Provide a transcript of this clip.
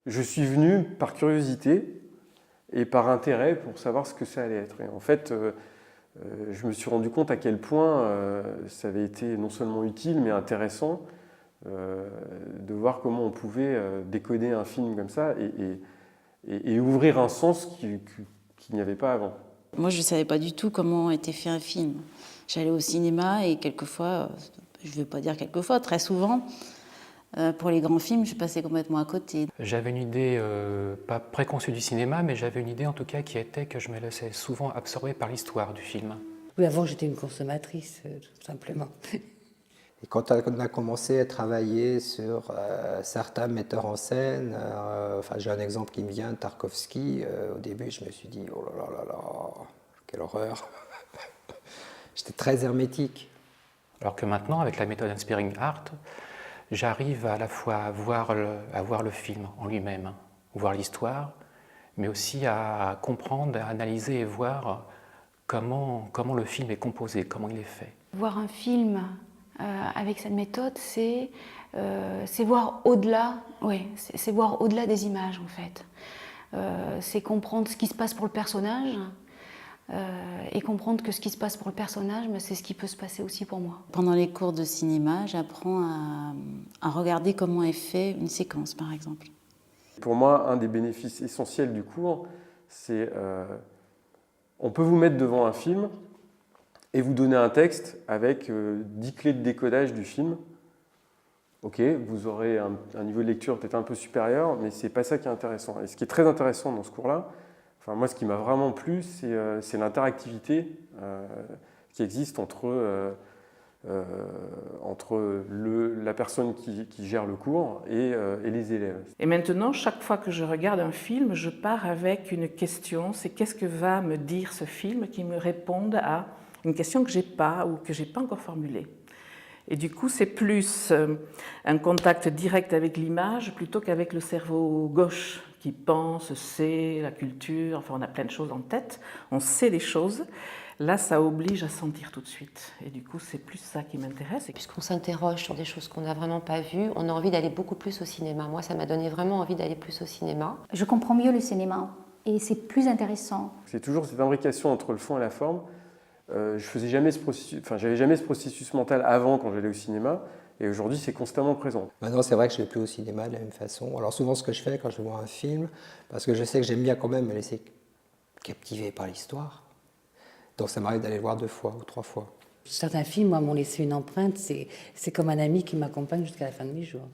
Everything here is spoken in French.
Je suis venu par curiosité et par intérêt pour savoir ce que ça allait être. Et en fait, je me suis rendu compte à quel point ça avait été non seulement utile, mais intéressant de voir comment on pouvait décoder un film comme ça et ouvrir un sens qu'il n'y avait pas avant. Moi, je ne savais pas du tout comment était fait un film. J'allais au cinéma et quelquefois, je ne veux pas dire quelquefois, très souvent, pour les grands films, je passais complètement à côté. J'avais une idée, pas préconçue du cinéma, mais j'avais une idée en tout cas qui était que je me laissais souvent absorber par l'histoire du film. Oui, avant j'étais une consommatrice, tout simplement. Et quand on a commencé à travailler sur certains metteurs en scène, enfin, j'ai un exemple qui me vient, Tarkovsky, au début je me suis dit, oh là là là là, quelle horreur. J'étais très hermétique. Alors que maintenant, avec la méthode Inspiring Art, j'arrive à la fois à voir le film en lui-même, voir l'histoire, mais aussi à comprendre, à analyser et voir comment le film est composé, comment il est fait. Voir un film avec cette méthode, c'est voir au-delà, c'est voir au-delà des images en fait. C'est comprendre ce qui se passe pour le personnage et comprendre que ce qui se passe pour le personnage, c'est ce qui peut se passer aussi pour moi. Pendant les cours de cinéma, j'apprends à regarder comment est fait une séquence, par exemple. Pour moi, un des bénéfices essentiels du cours, c'est on peut vous mettre devant un film et vous donner un texte avec 10 clés de décodage du film. Ok, vous aurez un niveau de lecture peut-être un peu supérieur, mais c'est pas ça qui est intéressant. Et ce qui est très intéressant dans ce cours-là, enfin moi ce qui m'a vraiment plu, c'est l'interactivité qui existe entre la personne qui gère le cours et les élèves. Et maintenant, chaque fois que je regarde un film, je pars avec une question, c'est qu'est-ce que va me dire ce film qui me réponde à une question que j'ai pas ou que j'ai pas encore formulée. Et du coup, c'est plus un contact direct avec l'image plutôt qu'avec le cerveau gauche qui pense, sait, la culture, enfin on a plein de choses en tête, on sait des choses. Là, ça oblige à sentir tout de suite. Et du coup, c'est plus ça qui m'intéresse. Puisqu'on s'interroge sur des choses qu'on n'a vraiment pas vues, on a envie d'aller beaucoup plus au cinéma. Moi, ça m'a donné vraiment envie d'aller plus au cinéma. Je comprends mieux le cinéma et c'est plus intéressant. C'est toujours cette imbrication entre le fond et la forme. J'avais jamais ce processus mental avant quand j'allais au cinéma. Et aujourd'hui, c'est constamment présent. Maintenant, c'est vrai que je ne vais plus au cinéma de la même façon. Alors souvent, ce que je fais quand je vois un film, parce que je sais que j'aime bien quand même me laisser captiver par l'histoire, donc ça m'arrive d'aller le voir 2 fois ou 3 fois. Certains films, moi, m'ont laissé une empreinte, c'est comme un ami qui m'accompagne jusqu'à la fin de mes jours.